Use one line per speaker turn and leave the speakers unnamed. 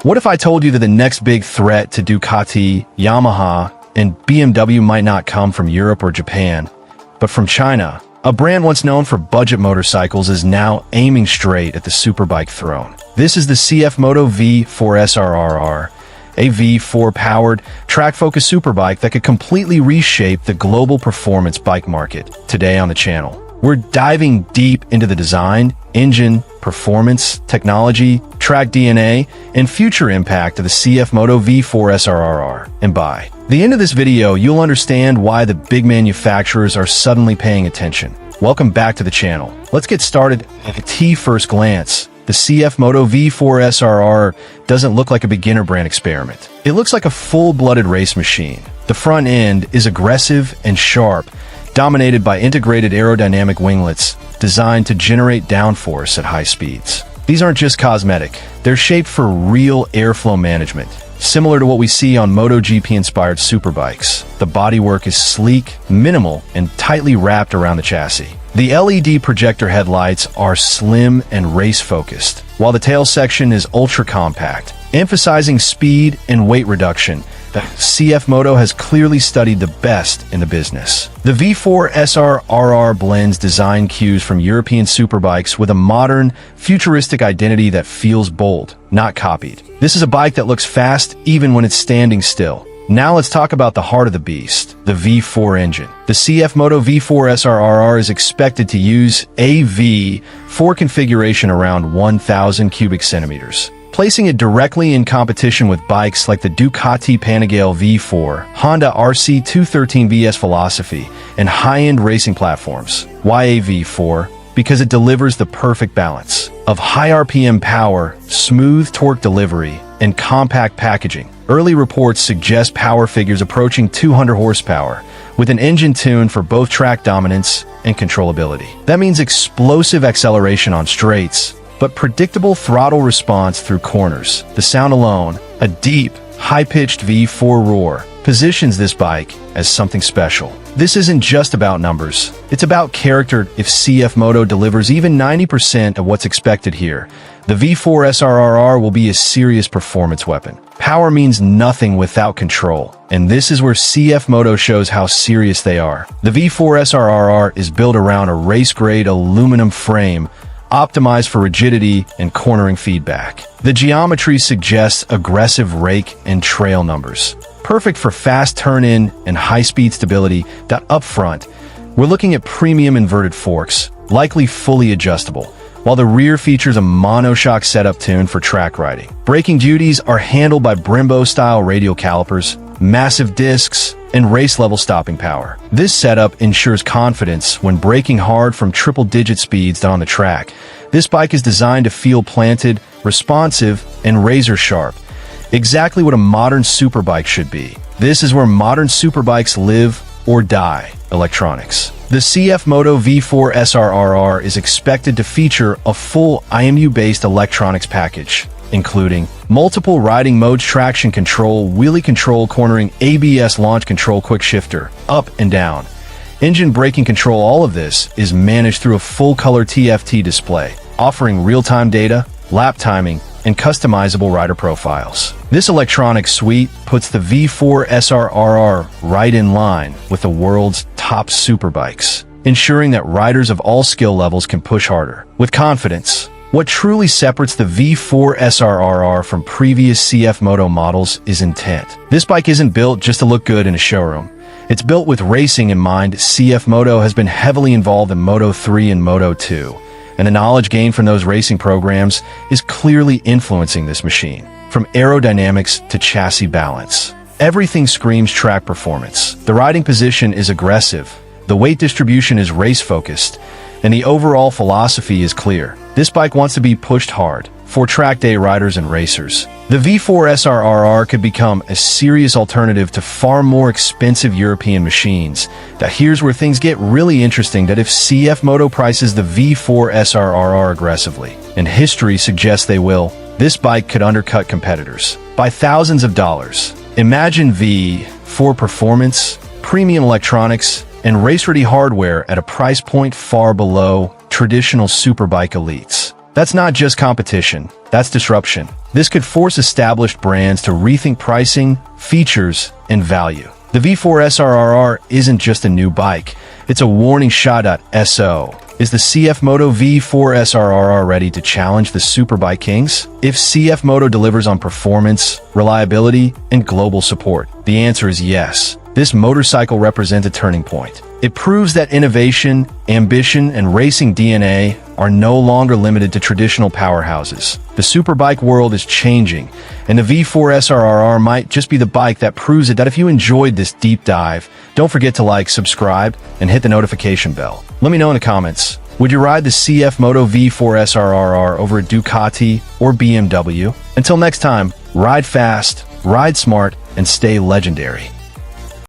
What if I told you that the next big threat to Ducati, Yamaha, and BMW might not come from Europe or Japan, but from China? A brand once known for budget motorcycles is now aiming straight at the superbike throne. This is the CFMoto V4 SR RR, a V4-powered, track-focused superbike that could completely reshape the global performance bike market. Today on the channel, we're diving deep into the design, engine, performance, technology, track DNA, and future impact of the CFMoto V4 SR RR. And by the end of this video, you'll understand why the big manufacturers are suddenly paying attention. Welcome back to the channel. Let's get started at the first glance. The CFMoto V4 SR RR doesn't look like a beginner brand experiment. It looks like a full-blooded race machine. The front end is aggressive and sharp, dominated by integrated aerodynamic winglets designed to generate downforce at high speeds. These aren't just cosmetic. They're shaped for real airflow management, similar to what we see on MotoGP-inspired superbikes. The bodywork is sleek, minimal, and tightly wrapped around the chassis. The LED projector headlights are slim and race-focused, while the tail section is ultra-compact, emphasizing speed and weight reduction. The CFMoto has clearly studied the best in the business. The V4 SR RR blends design cues from European superbikes with a modern, futuristic identity that feels bold, not copied. This is a bike that looks fast even when it's standing still. Now let's talk about the heart of the beast, the V4 engine. The CFMoto V4 SR RR is expected to use a V4 configuration around 1,000 cubic centimeters, placing it directly in competition with bikes like the Ducati Panigale V4, Honda RC213 VS philosophy, and high-end racing platforms. Why a V4? Because it delivers the perfect balance of high RPM power, smooth torque delivery, and compact packaging. Early reports suggest power figures approaching 200 horsepower, with an engine tuned for both track dominance and controllability. That means explosive acceleration on straights, but predictable throttle response through corners. The sound alone, a deep, high-pitched V4 roar, positions this bike as something special. This isn't just about numbers. It's about character. If CFMoto delivers even 90% of what's expected here, the V4 SR RR will be a serious performance weapon. Power means nothing without control, and this is where CFMoto shows how serious they are. The V4 SR RR is built around a race-grade aluminum frame optimized for rigidity and cornering feedback. The geometry suggests aggressive rake and trail numbers, perfect for fast turn-in and high-speed stability. That up front, we're looking at premium inverted forks, likely fully adjustable, while the rear features a monoshock setup tuned for track riding. Braking duties are handled by Brembo-style radial calipers, massive discs, and race-level stopping power. This setup ensures confidence when braking hard from triple-digit speeds down the track. This bike is designed to feel planted, responsive, and razor-sharp, exactly what a modern superbike should be. This is where modern superbikes live or die: electronics. The CFMoto V4 SR RR is expected to feature a full IMU-based electronics package, including multiple riding modes, traction control, wheelie control, cornering, ABS launch control, quick shifter, up and down, engine braking control. All of this is managed through a full-color TFT display, offering real-time data, lap timing, and customizable rider profiles. This electronic suite puts the V4 SR RR right in line with the world's top superbikes, ensuring that riders of all skill levels can push harder with confidence. What truly separates the V4 SR RR from previous CFMoto models is intent. This bike isn't built just to look good in a showroom. It's built with racing in mind. CFMoto has been heavily involved in Moto 3 and Moto 2, and the knowledge gained from those racing programs is clearly influencing this machine. From aerodynamics to chassis balance, everything screams track performance. The riding position is aggressive, the weight distribution is race-focused, and the overall philosophy is clear. This bike wants to be pushed hard for track day riders and racers. The V4 SR RR could become a serious alternative to far more expensive European machines. That here's where things get really interesting, that if CFMoto prices the V4 SR RR aggressively, and history suggests they will, this bike could undercut competitors by thousands of dollars. Imagine V4 performance, premium electronics, and race-ready hardware at a price point far below traditional superbike elites. That's not just competition, that's disruption. This could force established brands to rethink pricing, features, and value. The V4 SR RR isn't just a new bike, it's a warning shot at SO. Is the CFMoto V4 SR RR ready to challenge the Superbike Kings? If CFMoto delivers on performance, reliability, and global support, the answer is yes. This motorcycle represents a turning point. It proves that innovation, ambition, and racing DNA are no longer limited to traditional powerhouses. The Superbike world is changing, and the V4 SR RR might just be the bike that proves it. That if you enjoyed this deep dive, don't forget to like, subscribe, and hit the notification bell. Let me know in the comments. Would you ride the CFMoto V4 SR RR over a Ducati or BMW? Until next time, ride fast, ride smart, and stay legendary.